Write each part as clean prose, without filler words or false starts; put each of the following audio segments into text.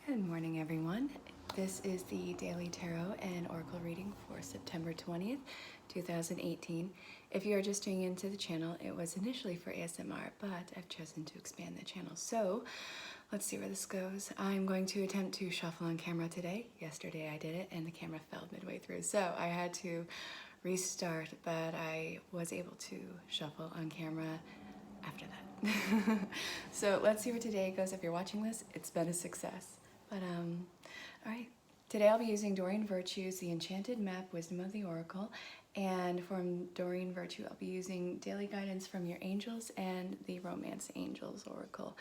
Good morning, everyone. This is the Daily Tarot and Oracle reading for September 20th, 2018. If you are just tuning into the channel, it was initially for ASMR, but I've chosen to expand the channel. So let's see where this goes. I'm going to attempt to shuffle on camera today. Yesterday I did it and the camera fell midway through, so I had to restart, but I was able to shuffle on camera after that. So let's see where today goes. If you're watching this, it's been a success. But all right, today I'll be using Doreen Virtue's The Enchanted Map, Wisdom of the Oracle, and from Doreen Virtue I'll be using Daily Guidance from Your Angels and the Romance Angels Oracle.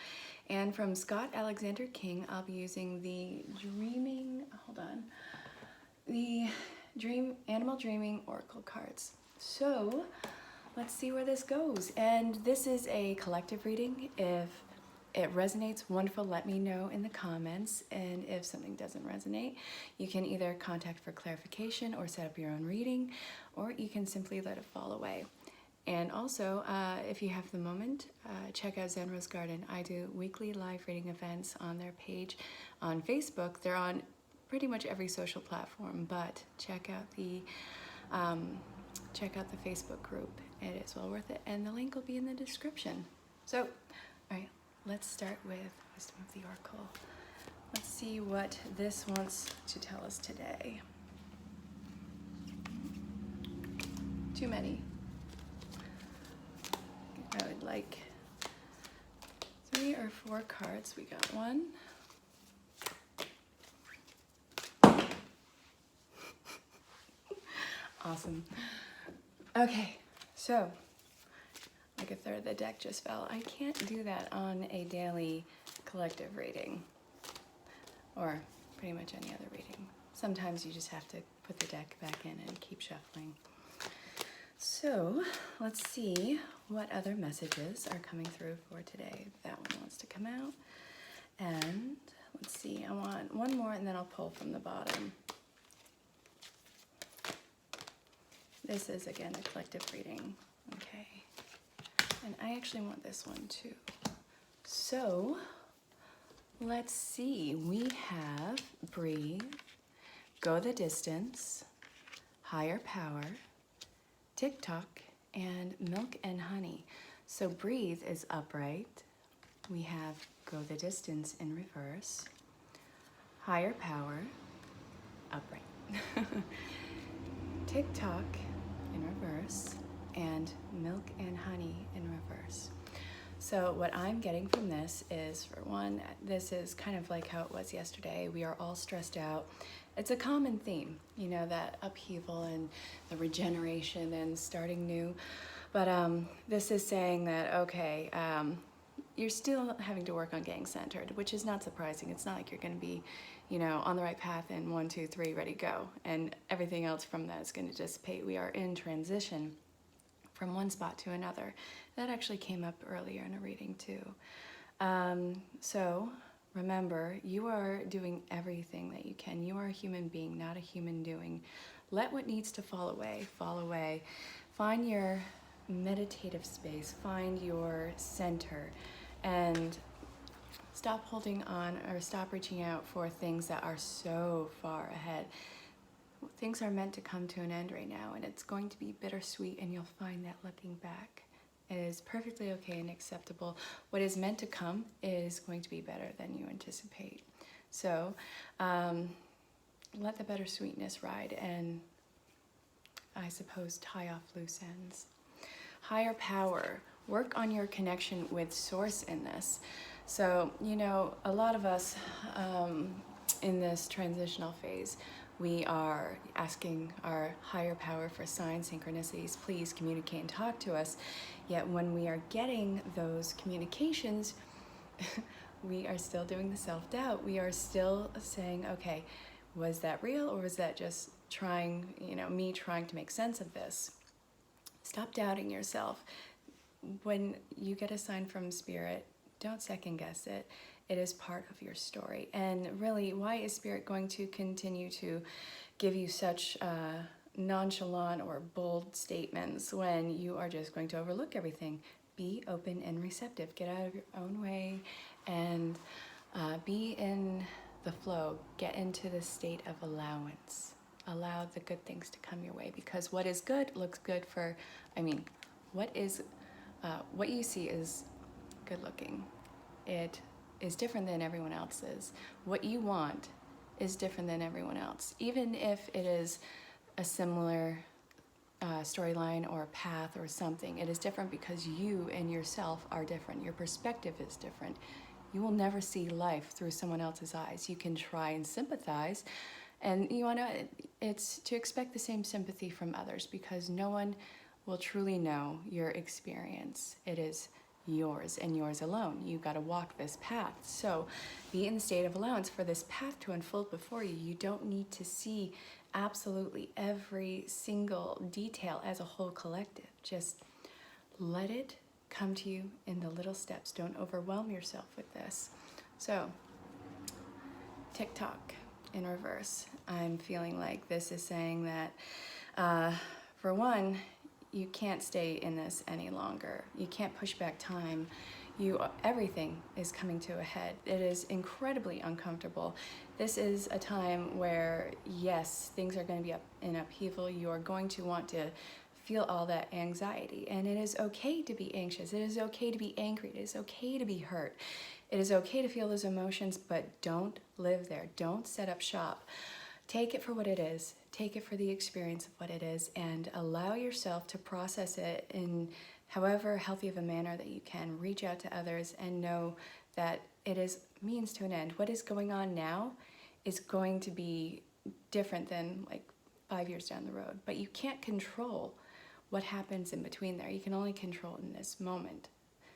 And from Scott Alexander King I'll be using the Animal Dreaming Oracle cards. So let's see where this goes. And this is a collective reading. If it resonates, wonderful, let me know in the comments. And if something doesn't resonate, you can either contact for clarification or set up your own reading, or you can simply let it fall away. And also, if you have the moment, check out Zen Rose Garden. I do weekly live reading events on their page on Facebook. They're on pretty much every social platform, but check out the Facebook group. It is well worth it, and the link will be in the description. So, all right. Let's start with Wisdom of the Oracle. Let's see what this wants to tell us today. Too many. I would like 3 or 4 cards. We got 1. Awesome. Okay, so like a third of the deck just fell. I can't do that on a daily collective reading, or pretty much any other reading. Sometimes you just have to put the deck back in and keep shuffling. So let's see what other messages are coming through for today. That one wants to come out. And let's see, I want one more and then I'll pull from the bottom. This is, again, a collective reading. Okay. And I actually want this one too. So let's see. We have Breathe, Go the Distance, Higher Power, TikTok, and Milk and Honey. So Breathe is upright. We have Go the Distance in reverse. Higher Power, upright. TikTok in reverse. And Milk and Honey in reverse. So what I'm getting from this is, for one, this is kind of like how it was yesterday. We are all stressed out. It's a common theme, you know, that upheaval and the regeneration and starting new. But this is saying that, okay, you're still having to work on getting centered, which is not surprising. It's not like you're going to be, you know, on the right path in 1, 2, 3, ready, go. And everything else from that is going to dissipate. We are in transition from one spot to another. That actually came up earlier in a reading too. So remember, you are doing everything that you can. You are a human being, not a human doing. Let what needs to fall away, fall away. Find your meditative space, find your center, and stop holding on or stop reaching out for things that are so far ahead. Things are meant to come to an end right now, and it's going to be bittersweet, and you'll find that looking back is perfectly okay and acceptable. What is meant to come is going to be better than you anticipate. So let the bittersweetness ride, and I suppose tie off loose ends. Higher Power. Work on your connection with Source in this. So, you know, a lot of us in this transitional phase, we are asking our higher power for signs, synchronicities, please communicate and talk to us. Yet when we are getting those communications, we are still doing the self-doubt. We are still saying, okay, was that real, or was that just trying, you know, me trying to make sense of this? Stop doubting yourself. When you get a sign from Spirit, don't second guess it. It is part of your story. And really, why is Spirit going to continue to give you such nonchalant or bold statements when you are just going to overlook everything? Be open and receptive. Get out of your own way and be in the flow, get into the state of allowance. Allow the good things to come your way, because what is good looks good for, what you see is good looking. It is different than everyone else's. What you want is different than everyone else. Even if it is a similar storyline or path or something, it is different because you and yourself are different. Your perspective is different. You will never see life through someone else's eyes. You can try and sympathize, and it's to expect the same sympathy from others, because no one will truly know your experience. It is yours and yours alone. You got to walk this path. So be in the state of allowance for this path to unfold before you. You don't need to see absolutely every single detail as a whole collective. Just let it come to you in the little steps. Don't overwhelm yourself with this. So TikTok in reverse. I'm feeling like this is saying that for one, you can't stay in this any longer. You can't push back time. Everything is coming to a head. It is incredibly uncomfortable. This is a time where, yes, things are going to be in upheaval. You are going to want to feel all that anxiety, and it is okay to be anxious. It is okay to be angry. It is okay to be hurt. It is okay to feel those emotions, but don't live there. Don't set up shop. Take it for what it is. Take it for the experience of what it is, and allow yourself to process it in however healthy of a manner that you can. Reach out to others and know that it is means to an end. What is going on now is going to be different than like 5 years down the road, but you can't control what happens in between there. You can only control in this moment.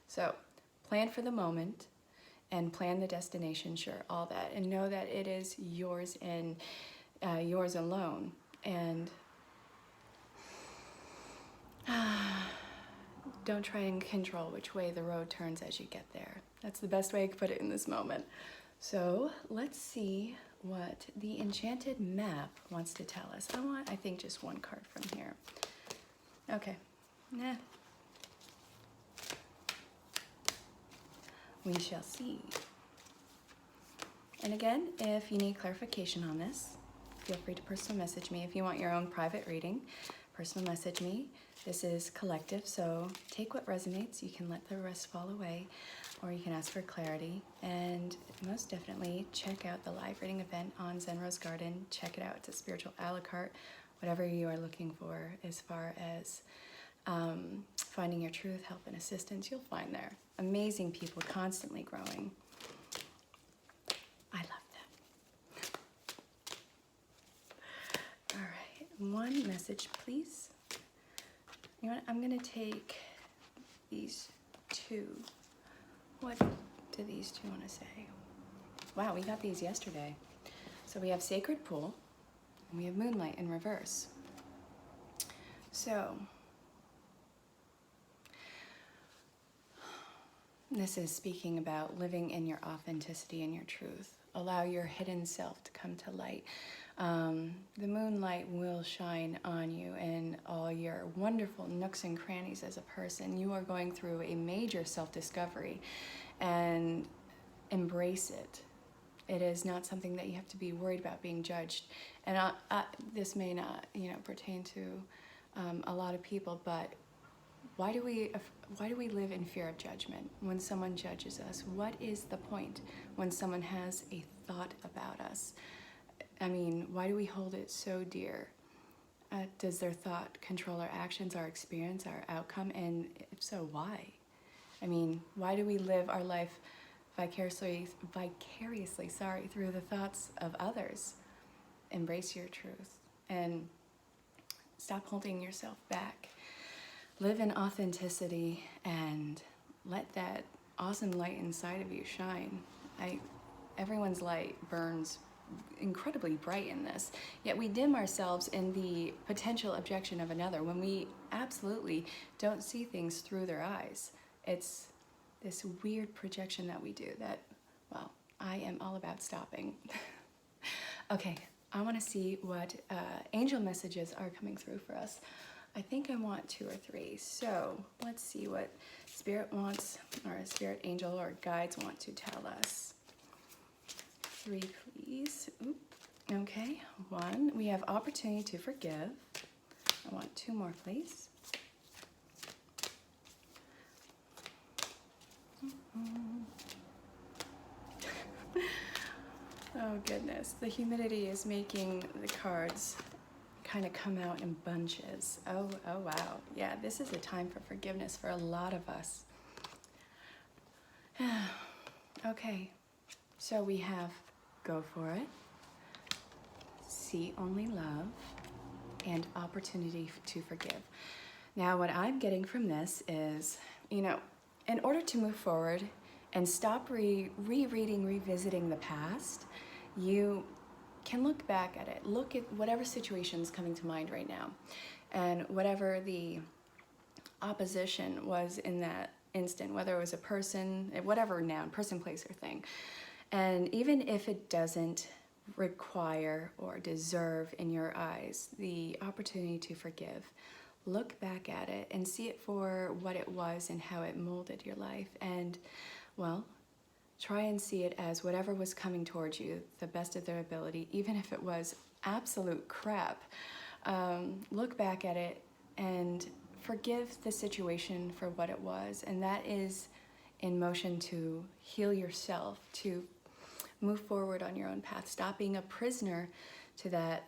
So plan for the moment and plan the destination, sure, all that, and know that it is yours and yours alone. And don't try and control which way the road turns as you get there. That's the best way I could put it in this moment. So let's see what the Enchanted Map wants to tell us. I think just one card from here. Okay. Nah. We shall see. And again, if you need clarification on this, feel free to personal message me. If you want your own private reading, personal message me. This is collective, so take what resonates. You can let the rest fall away, or you can ask for clarity. And most definitely check out the live reading event on Zen Rose Garden. Check it out. It's a spiritual a la carte, whatever you are looking for as far as finding your truth, help, and assistance, you'll find there. Amazing people, constantly growing. I love that. All right, one message, please. You know what, I'm gonna take these two. What do these two wanna say? Wow, we got these yesterday. So we have Sacred Pool, and we have Moonlight in reverse. So, this is speaking about living in your authenticity and your truth. Allow your hidden self to come to light. The moonlight will shine on you in all your wonderful nooks and crannies as a person. You are going through a major self-discovery, and embrace it. It is not something that you have to be worried about being judged. And this may not, pertain to a lot of people, but why do we live in fear of judgment when someone judges us? What is the point when someone has a thought about us? I mean, why do we hold it so dear? Does their thought control our actions, our experience, our outcome? And if so, why? I mean, why do we live our life vicariously, through the thoughts of others? Embrace your truth and stop holding yourself back. Live in authenticity and let that awesome light inside of you shine. Everyone's light burns incredibly bright in this, yet we dim ourselves in the potential objection of another when we absolutely don't see things through their eyes. It's this weird projection that we do that, well, I am all about stopping. Okay, I want to see what angel messages are coming through for us. I think I want 2 or 3, so let's see what Spirit wants, or Spirit, Angel, or Guides want to tell us. 3, please. Oop. Okay, 1. We have opportunity to forgive. I want 2 more, please. Oh goodness, the humidity is making the cards kind of come out in bunches. Oh wow. Yeah, this is a time for forgiveness for a lot of us. Okay, so we have go for it, see only love, and opportunity to forgive. Now what I'm getting from this is, you know, in order to move forward and stop rereading, revisiting the past, you can look back at it. Look at whatever situation's coming to mind right now, and whatever the opposition was in that instant, whether it was a person, whatever noun, person, place, or thing. And even if it doesn't require or deserve in your eyes the opportunity to forgive, look back at it and see it for what it was and how it molded your life. And, well, try and see it as whatever was coming towards you, the best of their ability, even if it was absolute crap. Look back at it and forgive the situation for what it was. And that is in motion to heal yourself, to move forward on your own path. Stop being a prisoner to that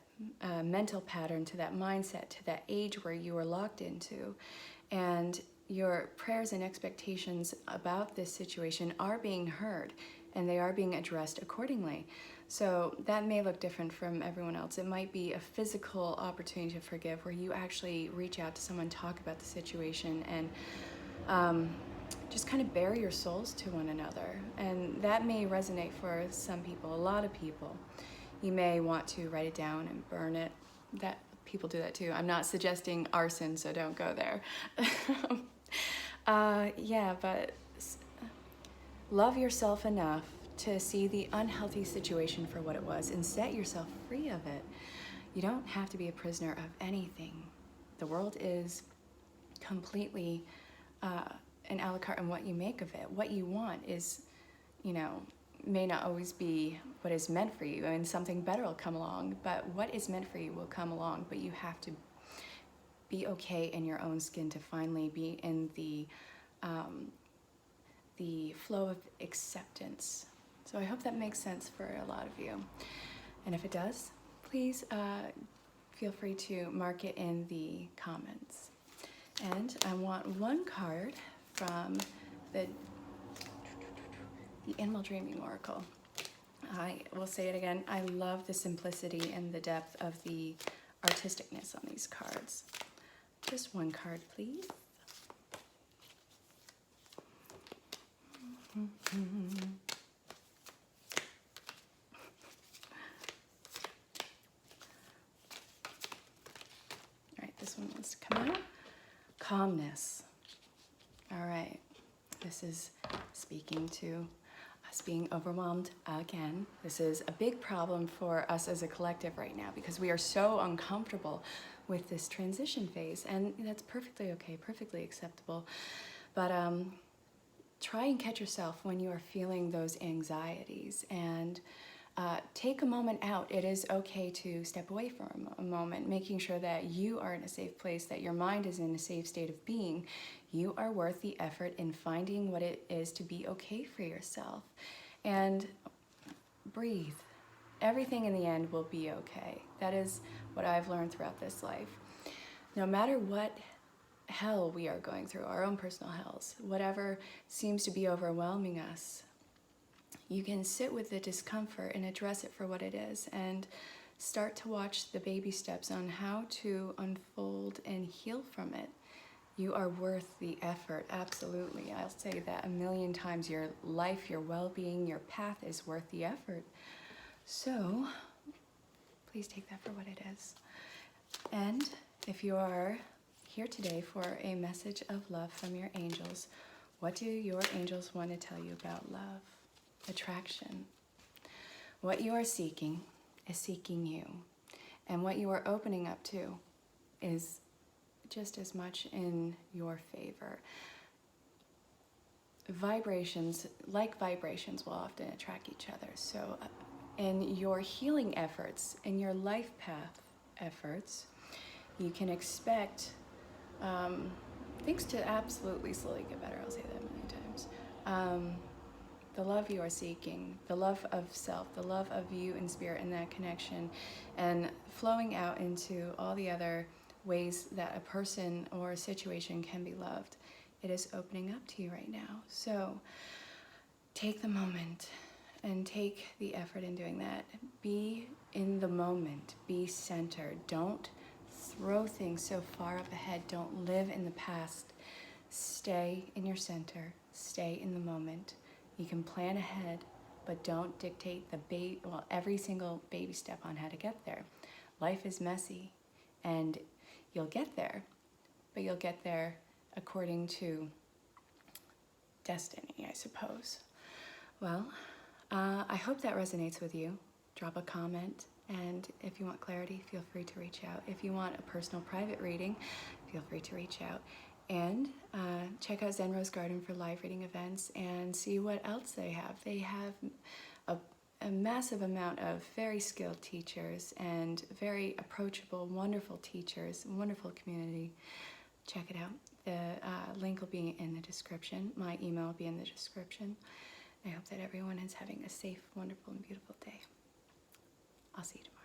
mental pattern, to that mindset, to that age where you were locked into. And your prayers and expectations about this situation are being heard, and they are being addressed accordingly. So that may look different from everyone else. It might be a physical opportunity to forgive where you actually reach out to someone, talk about the situation, and just kind of bare your souls to one another. And that may resonate for some people, a lot of people. You may want to write it down and burn it. That people do that too. I'm not suggesting arson, so don't go there. Yeah, but love yourself enough to see the unhealthy situation for what it was and set yourself free of it. You don't have to be a prisoner of anything. The world is completely an a la carte in what you make of it. What you want is, you know, may not always be what is meant for you, and something better will come along, but what is meant for you will come along. But you have to be okay in your own skin to finally be in the flow of acceptance. So I hope that makes sense for a lot of you. And if it does, please feel free to mark it in the comments. And I want 1 card from the Animal Dreaming Oracle. I will say it again. I love the simplicity and the depth of the artisticness on these cards. Just 1 card, please. All right, this one wants to come out. Calmness. All right, this is speaking to us being overwhelmed again. This is a big problem for us as a collective right now because we are so uncomfortable with this transition phase, and that's perfectly okay, perfectly acceptable. But try and catch yourself when you are feeling those anxieties, and take a moment out. It is okay to step away for a moment, making sure that you are in a safe place, that your mind is in a safe state of being. You are worth the effort in finding what it is to be okay for yourself. And breathe. Everything in the end will be okay. That is what I've learned throughout this life. No matter what hell we are going through, our own personal hells, whatever seems to be overwhelming us, you can sit with the discomfort and address it for what it is, and start to watch the baby steps on how to unfold and heal from it. You are worth the effort, absolutely. I'll say that 1,000,000 times. Your life, your well-being, your path is worth the effort. So please take that for what it is. And if you are here today for a message of love from your angels, what do your angels want to tell you about love? Attraction. What you are seeking is seeking you, and what you are opening up to is just as much in your favor. Vibrations, like vibrations, will often attract each other. So in your healing efforts, in your life path efforts, you can expect things to absolutely slowly get better. I'll say that many times. The love you are seeking, the love of self, the love of you in spirit and that connection, and flowing out into all the other ways that a person or a situation can be loved. It is opening up to you right now. So take the moment and take the effort in doing that. Be in the moment, be centered. Don't throw things so far up ahead. Don't live in the past. Stay in your center, stay in the moment. You can plan ahead, but don't dictate every single baby step on how to get there. Life is messy, and you'll get there, but you'll get there according to destiny, I suppose. Well, I hope that resonates with you. Drop a comment, and if you want clarity, feel free to reach out. If you want a personal private reading, feel free to reach out. And check out Zen Rose Garden for live reading events and see what else they have. They have a massive amount of very skilled teachers and very approachable, wonderful teachers, wonderful community. Check it out. The link will be in the description. My email will be in the description. I hope that everyone is having a safe, wonderful, and beautiful day. I'll see you tomorrow.